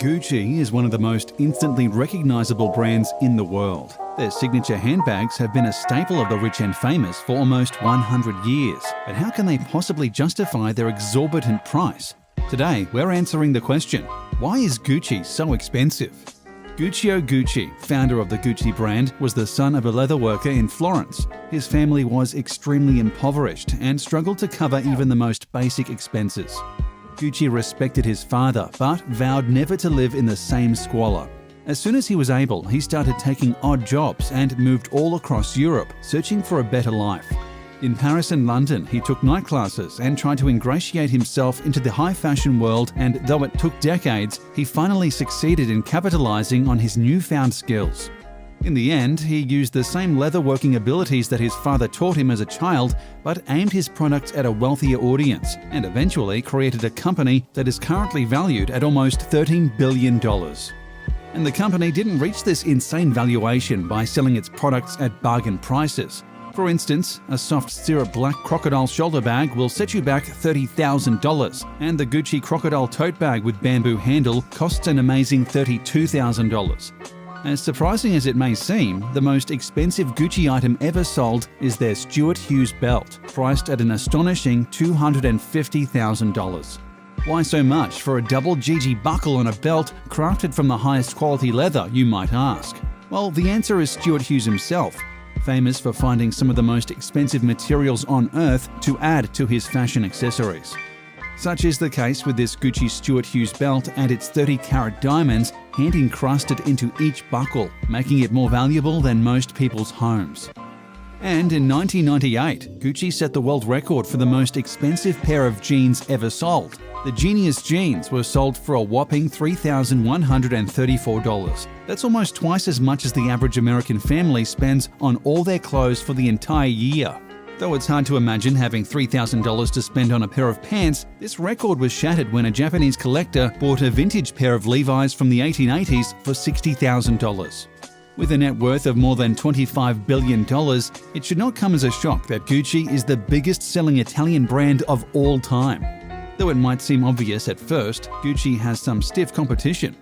Gucci is one of the most instantly recognizable brands in the world. Their signature handbags have been a staple of the rich and famous for almost 100 years. But how can they possibly justify their exorbitant price? Today, we're answering the question, why is Gucci so expensive? Guccio Gucci, founder of the Gucci brand, was the son of a leather worker in Florence. His family was extremely impoverished and struggled to cover even the most basic expenses. Gucci respected his father, but vowed never to live in the same squalor. As soon as he was able, he started taking odd jobs and moved all across Europe, searching for a better life. In Paris and London, he took night classes and tried to ingratiate himself into the high fashion world, and though it took decades, he finally succeeded in capitalizing on his newfound skills. In the end, he used the same leather-working abilities that his father taught him as a child, but aimed his products at a wealthier audience, and eventually created a company that is currently valued at almost $13 billion. And the company didn't reach this insane valuation by selling its products at bargain prices. For instance, a soft syrup black crocodile shoulder bag will set you back $30,000, and the Gucci crocodile tote bag with bamboo handle costs an amazing $32,000. As surprising as it may seem, the most expensive Gucci item ever sold is their Stuart Hughes belt, priced at an astonishing $250,000. Why so much for a double GG buckle on a belt crafted from the highest quality leather, you might ask? Well, the answer is Stuart Hughes himself, famous for finding some of the most expensive materials on earth to add to his fashion accessories. Such is the case with this Gucci Stuart Hughes belt and its 30-carat diamonds hand-encrusted into each buckle, making it more valuable than most people's homes. And in 1998, Gucci set the world record for the most expensive pair of jeans ever sold. The Genius jeans were sold for a whopping $3,134. That's almost twice as much as the average American family spends on all their clothes for the entire year. Though it's hard to imagine having $3,000 to spend on a pair of pants, this record was shattered when a Japanese collector bought a vintage pair of Levi's from the 1880s for $60,000. With a net worth of more than $25 billion, it should not come as a shock that Gucci is the biggest-selling Italian brand of all time. Though it might seem obvious at first, Gucci has some stiff competition.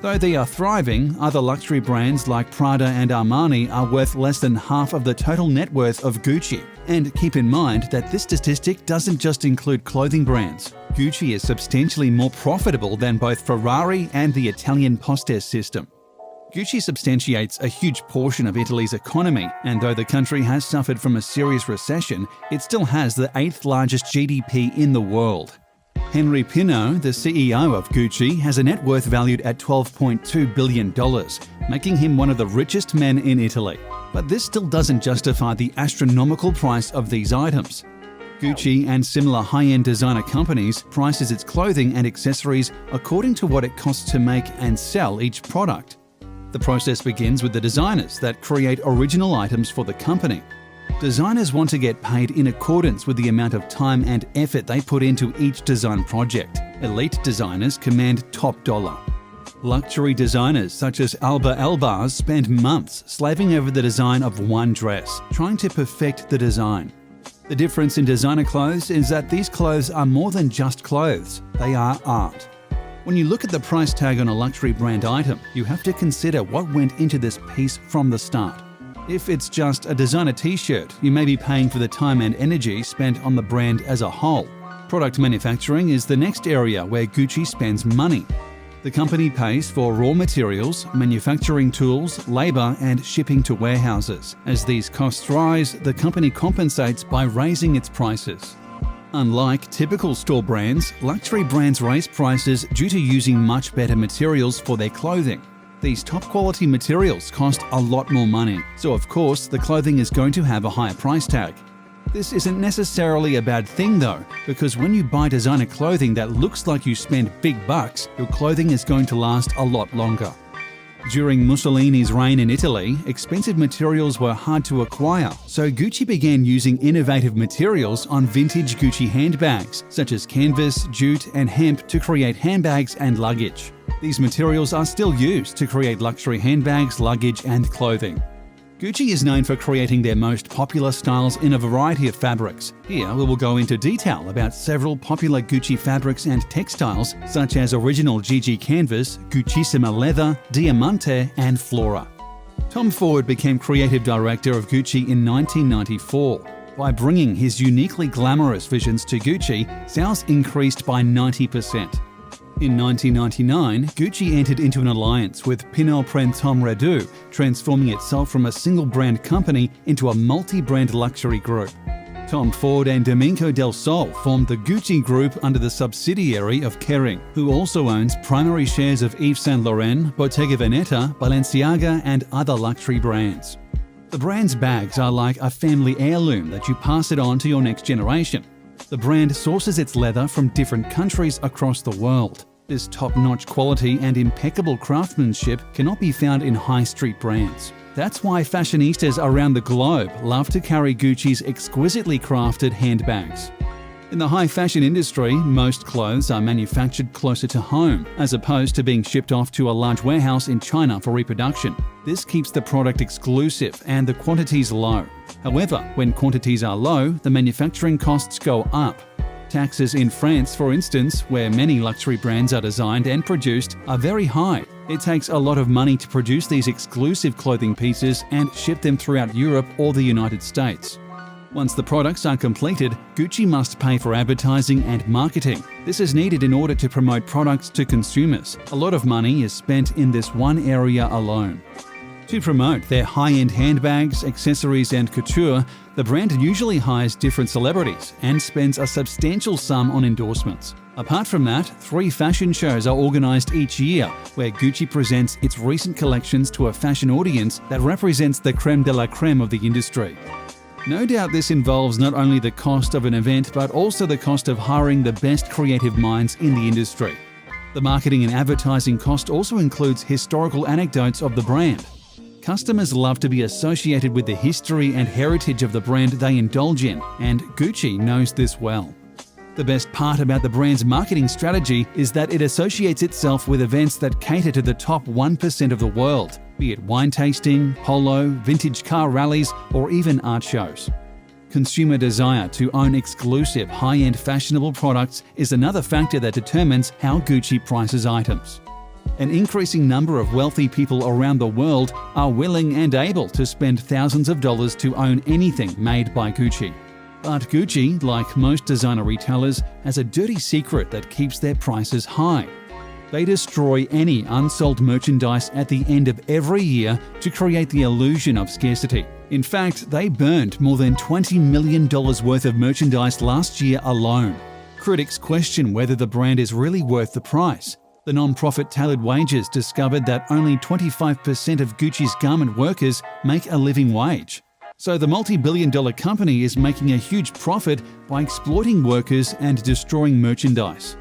Though they are thriving, other luxury brands like Prada and Armani are worth less than half of the total net worth of Gucci. And keep in mind that this statistic doesn't just include clothing brands. Gucci is substantially more profitable than both Ferrari and the Italian Poste system. Gucci substantiates a huge portion of Italy's economy, and though the country has suffered from a serious recession, it still has the 8th largest GDP in the world. Henry Pinault, the CEO of Gucci, has a net worth valued at $12.2 billion, making him one of the richest men in Italy. But this still doesn't justify the astronomical price of these items. Gucci and similar high-end designer companies prices its clothing and accessories according to what it costs to make and sell each product. The process begins with the designers that create original items for the company. Designers want to get paid in accordance with the amount of time and effort they put into each design project. Elite designers command top dollar. Luxury designers such as Alba Elbaz spend months slaving over the design of one dress, trying to perfect the design. The difference in designer clothes is that these clothes are more than just clothes, they are art. When you look at the price tag on a luxury brand item, you have to consider what went into this piece from the start. If it's just a designer t-shirt, you may be paying for the time and energy spent on the brand as a whole. Product manufacturing is the next area where Gucci spends money. The company pays for raw materials, manufacturing tools, labor, and shipping to warehouses. As these costs rise, the company compensates by raising its prices. Unlike typical store brands, luxury brands raise prices due to using much better materials for their clothing. These top-quality materials cost a lot more money, so of course the clothing is going to have a higher price tag. This isn't necessarily a bad thing though, because when you buy designer clothing that looks like you spend big bucks, your clothing is going to last a lot longer. During Mussolini's reign in Italy, expensive materials were hard to acquire, so Gucci began using innovative materials on vintage Gucci handbags, such as canvas, jute, and hemp to create handbags and luggage. These materials are still used to create luxury handbags, luggage, and clothing. Gucci is known for creating their most popular styles in a variety of fabrics. Here we will go into detail about several popular Gucci fabrics and textiles such as original GG canvas, Guccissima leather, Diamante, and Flora. Tom Ford became creative director of Gucci in 1994. By bringing his uniquely glamorous visions to Gucci, sales increased by 90%. In 1999, Gucci entered into an alliance with Pinot Printemps Redoux, transforming itself from a single-brand company into a multi-brand luxury group. Tom Ford and Domenico Del Sol formed the Gucci Group under the subsidiary of Kering, who also owns primary shares of Yves Saint Laurent, Bottega Veneta, Balenciaga, and other luxury brands. The brand's bags are like a family heirloom that you pass it on to your next generation. The brand sources its leather from different countries across the world. This top-notch quality and impeccable craftsmanship cannot be found in high street brands. That's why fashionistas around the globe love to carry Gucci's exquisitely crafted handbags. In the high fashion industry, most clothes are manufactured closer to home, as opposed to being shipped off to a large warehouse in China for reproduction. This keeps the product exclusive and the quantities low. However, when quantities are low, the manufacturing costs go up. Taxes in France, for instance, where many luxury brands are designed and produced, are very high. It takes a lot of money to produce these exclusive clothing pieces and ship them throughout Europe or the United States. Once the products are completed, Gucci must pay for advertising and marketing. This is needed in order to promote products to consumers. A lot of money is spent in this one area alone. To promote their high-end handbags, accessories, and couture, the brand usually hires different celebrities and spends a substantial sum on endorsements. Apart from that, 3 fashion shows are organized each year, where Gucci presents its recent collections to a fashion audience that represents the creme de la creme of the industry. No doubt this involves not only the cost of an event, but also the cost of hiring the best creative minds in the industry. The marketing and advertising cost also includes historical anecdotes of the brand. Customers love to be associated with the history and heritage of the brand they indulge in, and Gucci knows this well. The best part about the brand's marketing strategy is that it associates itself with events that cater to the top 1% of the world, be it wine tasting, polo, vintage car rallies, or even art shows. Consumer desire to own exclusive, high-end fashionable products is another factor that determines how Gucci prices items. An increasing number of wealthy people around the world are willing and able to spend thousands of dollars to own anything made by Gucci. But Gucci, like most designer retailers, has a dirty secret that keeps their prices high. They destroy any unsold merchandise at the end of every year to create the illusion of scarcity. In fact, they burned more than $20 million worth of merchandise last year alone. Critics question whether the brand is really worth the price. The non-profit Tailored Wages discovered that only 25% of Gucci's garment workers make a living wage. So the multi-billion-dollar company is making a huge profit by exploiting workers and destroying merchandise.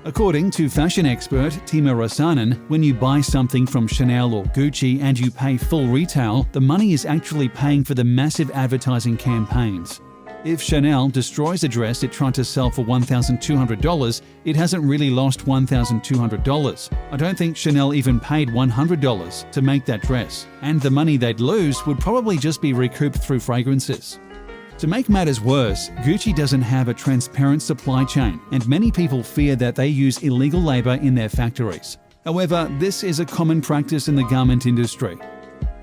According to fashion expert Timo Räsänen, when you buy something from Chanel or Gucci and you pay full retail, the money is actually paying for the massive advertising campaigns. If Chanel destroys a dress it tried to sell for $1,200, it hasn't really lost $1,200. I don't think Chanel even paid $100 to make that dress, and the money they'd lose would probably just be recouped through fragrances. To make matters worse, Gucci doesn't have a transparent supply chain, and many people fear that they use illegal labor in their factories. However, this is a common practice in the garment industry.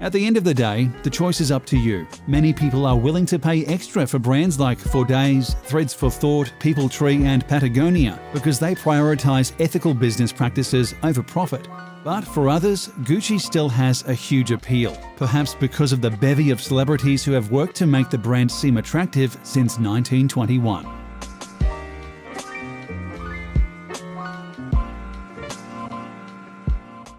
At the end of the day, the choice is up to you. Many people are willing to pay extra for brands like For Days, Threads for Thought, People Tree, and Patagonia because they prioritize ethical business practices over profit. But for others, Gucci still has a huge appeal, perhaps because of the bevy of celebrities who have worked to make the brand seem attractive since 1921.